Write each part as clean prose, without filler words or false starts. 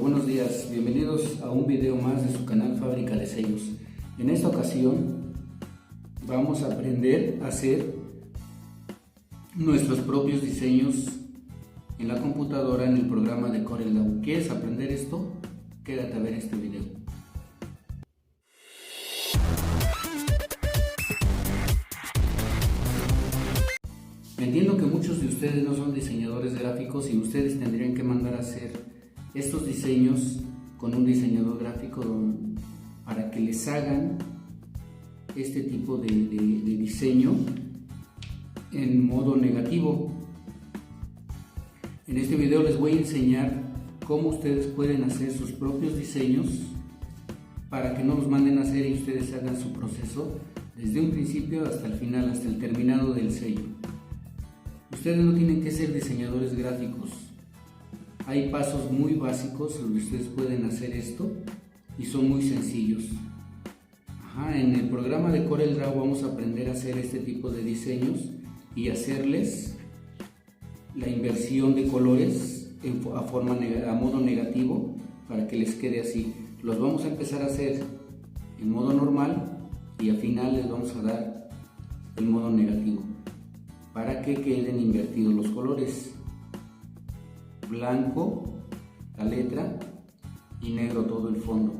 buenos días, bienvenidos a un video más de su canal Fábrica de Sellos. En esta ocasión vamos a aprender a hacer nuestros propios diseños en la computadora en el programa de CorelDRAW. ¿Quieres aprender esto? Quédate a ver este video. Entiendo que muchos de ustedes no son diseñadores gráficos y ustedes tendrían que mandar a hacer estos diseños con un diseñador gráfico para que les hagan este tipo de diseño en modo negativo. En este video les voy a enseñar cómo ustedes pueden hacer sus propios diseños para que no los manden a hacer y ustedes hagan su proceso desde un principio hasta el final, hasta el terminado del sello. Ustedes no tienen que ser diseñadores gráficos. Hay pasos muy básicos donde ustedes pueden hacer esto y son muy sencillos. En el programa de CorelDRAW vamos a aprender a hacer este tipo de diseños y hacerles la inversión de colores a modo negativo para que les quede así. Los vamos a empezar a hacer en modo normal y al final les vamos a dar el modo negativo para que queden invertidos los colores: blanco la letra y negro todo el fondo.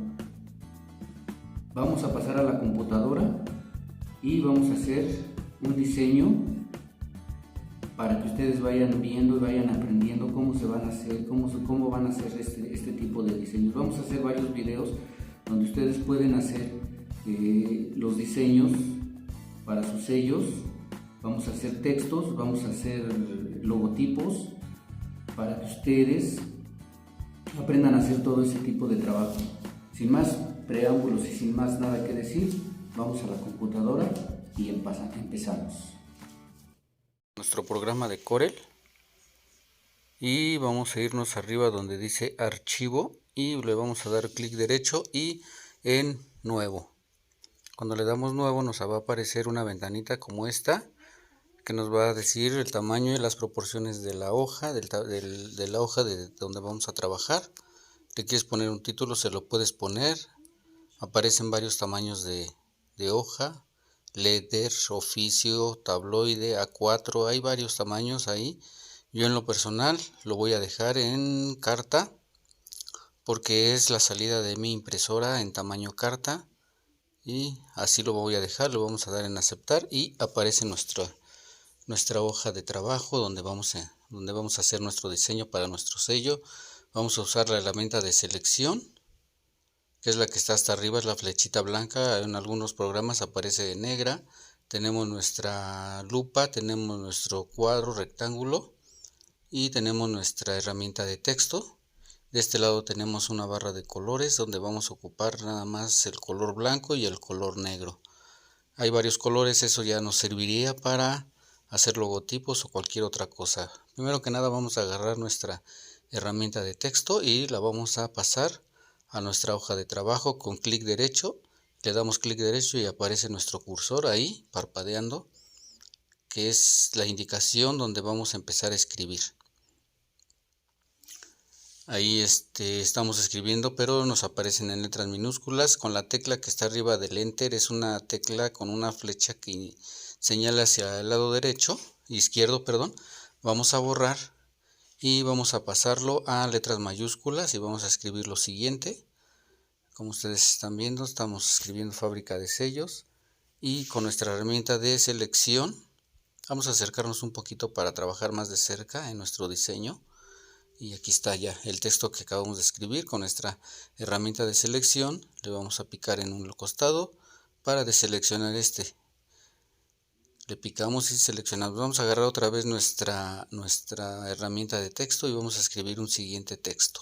Vamos a pasar a la computadora y vamos a hacer un diseño para que ustedes vayan viendo y vayan aprendiendo cómo se van a hacer, cómo van a hacer este tipo de diseños. Vamos a hacer varios videos donde ustedes pueden hacer los diseños para sus sellos. Vamos a hacer textos, vamos a hacer logotipos para que ustedes aprendan a hacer todo ese tipo de trabajo. Sin más preámbulos y sin más nada que decir, vamos a la computadora y empezamos. Nuestro programa de Corel y vamos a irnos arriba donde dice archivo y le vamos a dar clic derecho y en nuevo. Cuando le damos nuevo nos va a aparecer una ventanita como esta que nos va a decir el tamaño y las proporciones de la hoja, de la hoja de donde vamos a trabajar. Le quieres poner un título, se lo puedes poner. Aparecen varios tamaños de hoja: letter, oficio, tabloide, A4, hay varios tamaños ahí. Yo en lo personal lo voy a dejar en carta porque es la salida de mi impresora en tamaño carta, y así lo voy a dejar. Lo vamos a dar en aceptar y aparece nuestra hoja de trabajo donde vamos a hacer nuestro diseño para nuestro sello. Vamos a usar la herramienta de selección, que es la que está hasta arriba, es la flechita blanca. En algunos programas aparece negra. Tenemos nuestra lupa, tenemos nuestro cuadro rectángulo y tenemos nuestra herramienta de texto. De este lado tenemos una barra de colores donde vamos a ocupar nada más el color blanco y el color negro. Hay varios colores, eso ya nos serviría para hacer logotipos o cualquier otra cosa. Primero que nada vamos a agarrar nuestra herramienta de texto y la vamos a pasar a nuestra hoja de trabajo con clic derecho. Le damos clic derecho y aparece nuestro cursor ahí parpadeando, que es la indicación donde vamos a empezar a escribir. Ahí estamos escribiendo, pero nos aparecen en letras minúsculas. Con la tecla que está arriba del Enter, es una tecla con una flecha que señala hacia el lado izquierdo, vamos a borrar y vamos a pasarlo a letras mayúsculas y vamos a escribir lo siguiente. Como ustedes están viendo, estamos escribiendo Fábrica de Sellos, y con nuestra herramienta de selección vamos a acercarnos un poquito para trabajar más de cerca en nuestro diseño. Y aquí está ya el texto que acabamos de escribir. Con nuestra herramienta de selección le vamos a picar en un costado para deseleccionar le picamos y seleccionamos. Vamos a agarrar otra vez nuestra herramienta de texto y vamos a escribir un siguiente texto.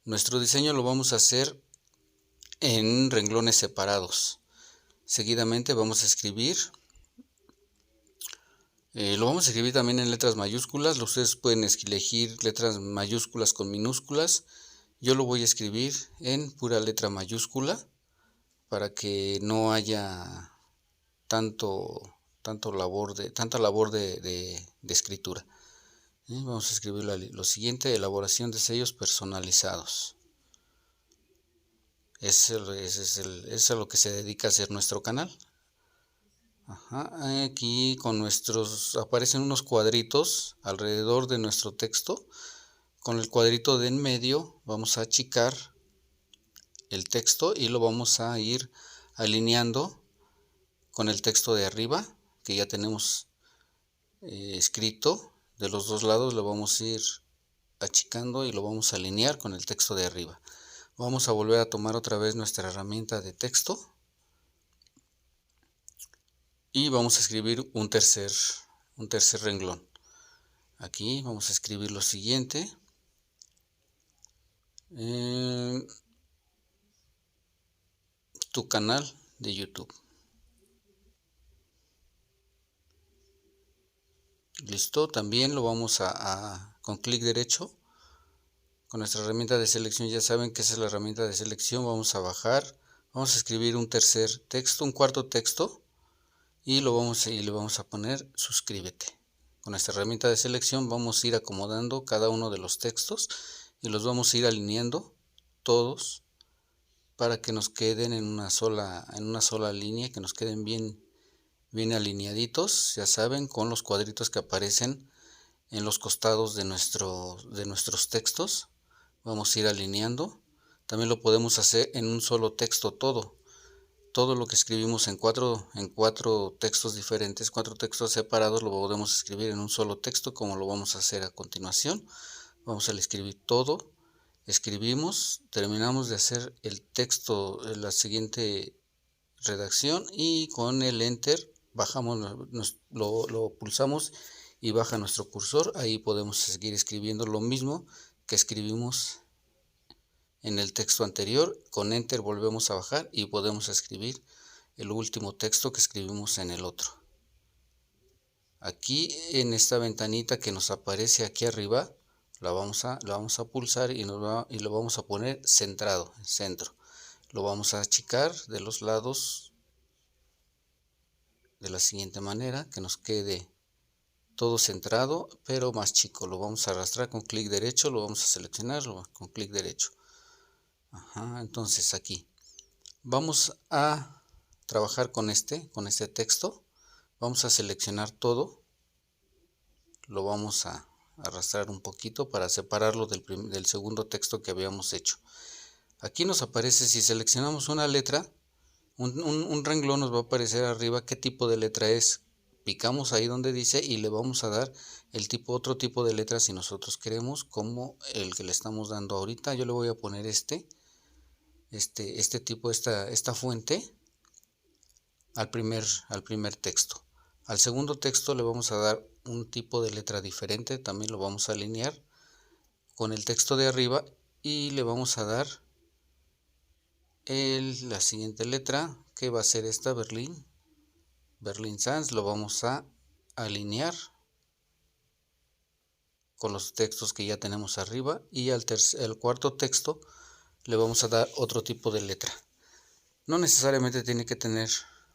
Nuestro diseño lo vamos a hacer en renglones separados. Seguidamente vamos a escribir. Lo vamos a escribir también en letras mayúsculas. Ustedes pueden elegir letras mayúsculas con minúsculas. Yo lo voy a escribir en pura letra mayúscula para que no haya tanta labor de escritura. Y vamos a escribir lo siguiente: elaboración de sellos personalizados. Es a lo que se dedica a hacer nuestro canal. Aquí aparecen unos cuadritos alrededor de nuestro texto. Con el cuadrito de en medio vamos a achicar el texto y lo vamos a ir alineando con el texto de arriba que ya tenemos escrito. De los dos lados lo vamos a ir achicando y lo vamos a alinear con el texto de arriba. Vamos a volver a tomar otra vez nuestra herramienta de texto y vamos a escribir un tercer renglón. Aquí vamos a escribir lo siguiente: tu canal de YouTube. Listo. También lo vamos con clic derecho, con nuestra herramienta de selección. Ya saben que esa es la herramienta de selección. Vamos a bajar, vamos a escribir un cuarto texto y le vamos a poner suscríbete. Con nuestra herramienta de selección vamos a ir acomodando cada uno de los textos y los vamos a ir alineando todos para que nos queden en una sola línea, que nos queden bien alineaditos, ya saben, con los cuadritos que aparecen en los costados de nuestros textos. Vamos a ir alineando. También lo podemos hacer en un solo texto todo lo que escribimos en cuatro textos diferentes, 4 textos separados, lo podemos escribir en un solo texto, como lo vamos a hacer a continuación. Vamos a escribir todo, escribimos, terminamos de hacer el texto, la siguiente redacción, y con el enter bajamos, lo pulsamos y baja nuestro cursor. Ahí podemos seguir escribiendo lo mismo que escribimos en el texto anterior. Con enter volvemos a bajar y podemos escribir el último texto que escribimos en el otro. Aquí en esta ventanita que nos aparece aquí arriba, la vamos a pulsar y lo vamos a poner centrado, en centro. Lo vamos a achicar de los lados de la siguiente manera, que nos quede todo centrado pero más chico. Lo vamos a arrastrar con clic derecho, lo vamos a seleccionar con clic derecho. Entonces aquí vamos a trabajar con este texto. Vamos a seleccionar todo, lo vamos a arrastrar un poquito para separarlo del segundo texto que habíamos hecho. Aquí nos aparece, si seleccionamos una letra, un renglón nos va a aparecer arriba qué tipo de letra es. Picamos ahí donde dice y le vamos a dar otro tipo de letra si nosotros queremos, como el que le estamos dando ahorita. Yo le voy a poner este tipo, esta fuente al primer texto. Al segundo texto le vamos a dar un tipo de letra diferente, también lo vamos a alinear con el texto de arriba y le vamos a dar la siguiente letra, que va a ser esta, Berlin Sans. Lo vamos a alinear con los textos que ya tenemos arriba, y al cuarto texto le vamos a dar otro tipo de letra. No necesariamente tiene que tener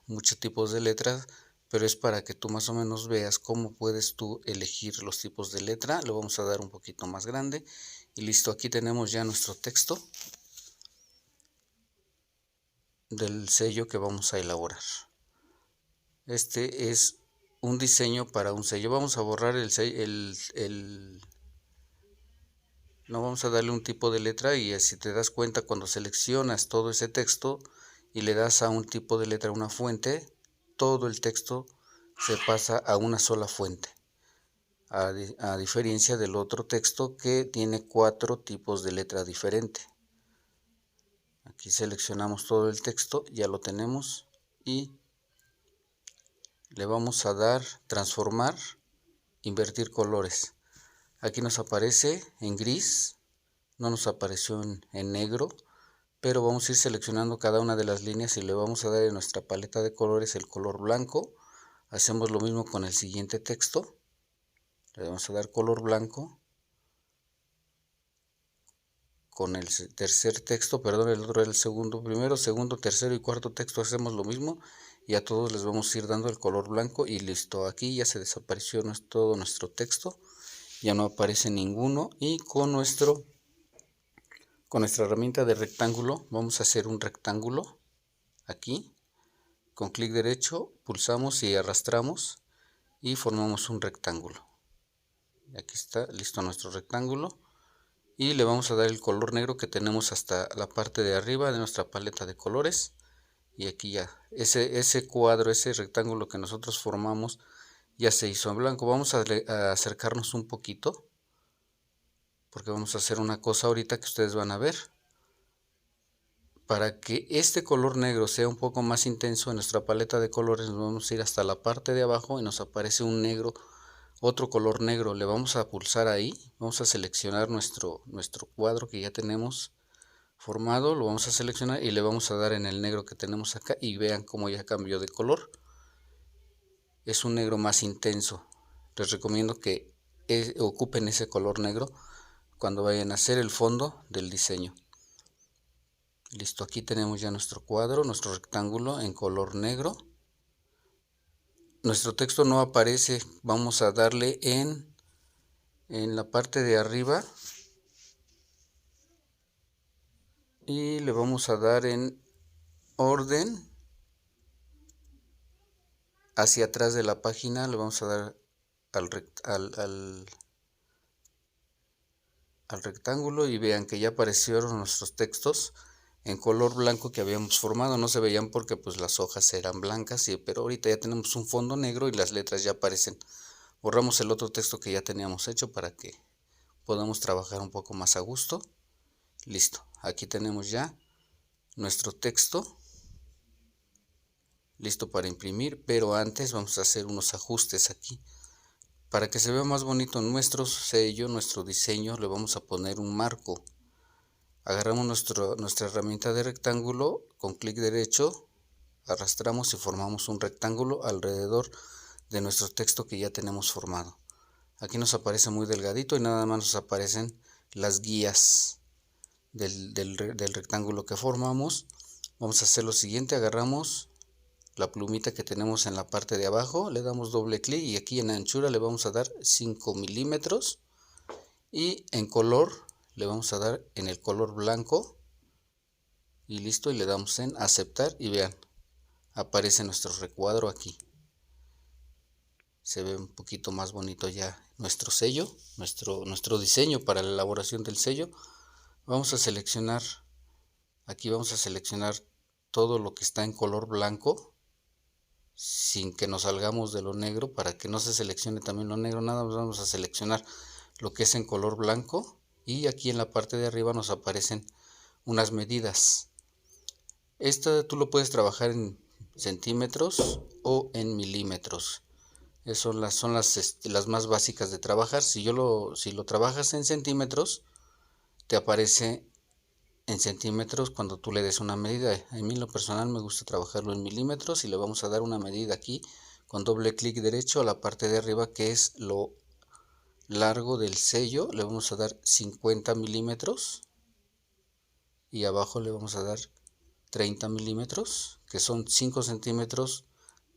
muchos tipos de letras, pero es para que tú más o menos veas cómo puedes tú elegir los tipos de letra. Lo vamos a dar un poquito más grande y listo. Aquí tenemos ya nuestro texto del sello que vamos a elaborar. Este es un diseño para un sello. Vamos a borrar no vamos a darle un tipo de letra, y si te das cuenta, cuando seleccionas todo ese texto y le das a un tipo de letra, una fuente, todo el texto se pasa a una sola fuente, a diferencia del otro texto que tiene 4 tipos de letra diferente. Aquí seleccionamos todo el texto, ya lo tenemos, y le vamos a dar transformar, invertir colores. Aquí nos aparece en gris, no nos apareció en negro, pero vamos a ir seleccionando cada una de las líneas y le vamos a dar en nuestra paleta de colores el color blanco. Hacemos lo mismo con el siguiente texto, le vamos a dar color blanco. Con el tercer texto, perdón, el otro era el segundo, primero, segundo, tercero y cuarto texto hacemos lo mismo, y a todos les vamos a ir dando el color blanco y listo. Aquí ya se desapareció todo nuestro texto ya no aparece ninguno, y con nuestra herramienta de rectángulo vamos a hacer un rectángulo aquí. Con clic derecho pulsamos y arrastramos y formamos un rectángulo. Aquí está listo nuestro rectángulo, y le vamos a dar el color negro que tenemos hasta la parte de arriba de nuestra paleta de colores. Y aquí ya ese cuadro, ese rectángulo que nosotros formamos ya se hizo en blanco. Vamos a acercarnos un poquito, porque vamos a hacer una cosa ahorita que ustedes van a ver. Para que este color negro sea un poco más intenso en nuestra paleta de colores, nos vamos a ir hasta la parte de abajo y nos aparece un negro, otro color negro. Le vamos a pulsar ahí, vamos a seleccionar nuestro cuadro que ya tenemos formado, lo vamos a seleccionar y le vamos a dar en el negro que tenemos acá, y vean cómo ya cambió de color. Es un negro más intenso. Les recomiendo que ocupen ese color negro cuando vayan a hacer el fondo del diseño. Listo, aquí tenemos ya nuestro cuadro, nuestro rectángulo en color negro. Nuestro texto no aparece, vamos a darle en la parte de arriba y le vamos a dar en orden hacia atrás de la página. Le vamos a dar al rectángulo, y vean que ya aparecieron nuestros textos en color blanco que habíamos formado. No se veían porque pues las hojas eran blancas, pero ahorita ya tenemos un fondo negro y las letras ya aparecen. Borramos el otro texto que ya teníamos hecho para que podamos trabajar un poco más a gusto. Listo, aquí tenemos ya nuestro texto listo para imprimir, pero antes vamos a hacer unos ajustes aquí. Para que se vea más bonito nuestro sello, nuestro diseño, le vamos a poner un marco. Agarramos nuestra herramienta de rectángulo, con clic derecho arrastramos y formamos un rectángulo alrededor de nuestro texto que ya tenemos formado. Aquí nos aparece muy delgadito y nada más nos aparecen las guías del rectángulo que formamos. Vamos a hacer lo siguiente: agarramos la plumita que tenemos en la parte de abajo, le damos doble clic y aquí en anchura le vamos a dar 5 milímetros, y en color le vamos a dar en el color blanco y listo, y le damos en aceptar y vean, aparece nuestro recuadro aquí. Se ve un poquito más bonito ya nuestro sello, nuestro diseño para la elaboración del sello. Vamos a seleccionar, aquí vamos a seleccionar todo lo que está en color blanco, sin que nos salgamos de lo negro, para que no se seleccione también lo negro. Nada más vamos a seleccionar lo que es en color blanco, y aquí en la parte de arriba nos aparecen unas medidas. Esta tú lo puedes trabajar en centímetros o en milímetros. Son las más básicas de trabajar. Si lo trabajas en centímetros, te aparece en centímetros cuando tú le des una medida. A mí en lo personal me gusta trabajarlo en milímetros, y le vamos a dar una medida aquí con doble clic derecho a la parte de arriba, que es lo largo del sello. Le vamos a dar 50 milímetros, y abajo le vamos a dar 30 milímetros, que son 5 centímetros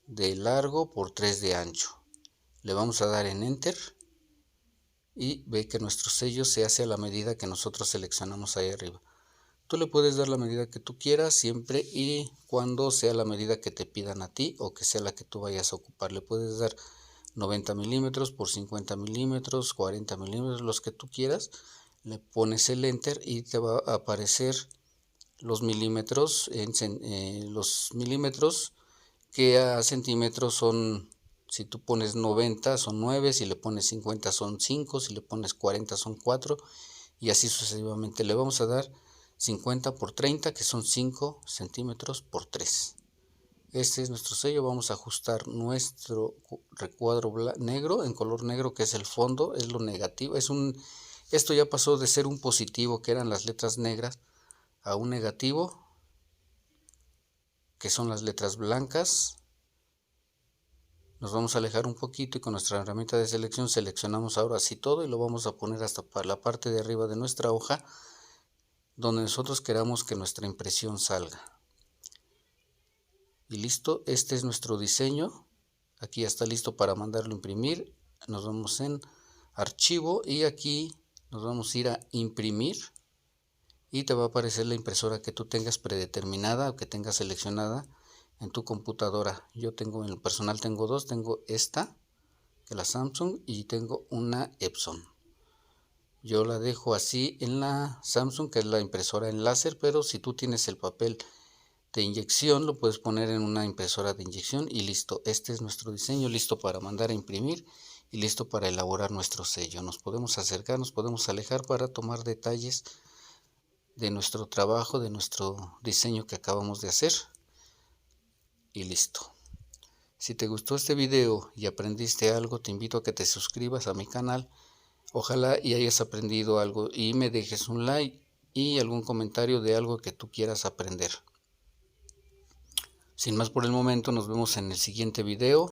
de largo por 3 de ancho. Le vamos a dar en enter y ve que nuestro sello se hace a la medida que nosotros seleccionamos ahí arriba. Tú le puedes dar la medida que tú quieras, siempre y cuando sea la medida que te pidan a ti o que sea la que tú vayas a ocupar. Le puedes dar 90 milímetros por 50 milímetros, 40 milímetros, los que tú quieras. Le pones el enter y te va a aparecer los milímetros, los milímetros que a centímetros son. Si tú pones 90 son 9, si le pones 50 son 5, si le pones 40 son 4, y así sucesivamente. Le vamos a dar 50 por 30, que son 5 centímetros por 3. Este es nuestro sello. Vamos a ajustar nuestro recuadro negro, en color negro, que es el fondo, es lo negativo. Esto ya pasó de ser un positivo, que eran las letras negras, a un negativo, que son las letras blancas. Nos vamos a alejar un poquito y con nuestra herramienta de selección seleccionamos ahora sí todo, y lo vamos a poner hasta para la parte de arriba de nuestra hoja, donde nosotros queramos que nuestra impresión salga. Y listo, este es nuestro diseño. Aquí ya está listo para mandarlo a imprimir. Nos vamos en archivo y aquí nos vamos a ir a imprimir y te va a aparecer la impresora que tú tengas predeterminada o que tengas seleccionada en tu computadora. Yo tengo, en el personal tengo dos, tengo esta, que es la Samsung, y tengo una Epson. Yo la dejo así en la Samsung, que es la impresora en láser, pero si tú tienes el papel de inyección, lo puedes poner en una impresora de inyección y listo. Este es nuestro diseño, listo para mandar a imprimir y listo para elaborar nuestro sello. Nos podemos acercar, nos podemos alejar para tomar detalles de nuestro trabajo, de nuestro diseño que acabamos de hacer y listo. Si te gustó este video y aprendiste algo, te invito a que te suscribas a mi canal. Ojalá y hayas aprendido algo y me dejes un like y algún comentario de algo que tú quieras aprender. Sin más por el momento, nos vemos en el siguiente video.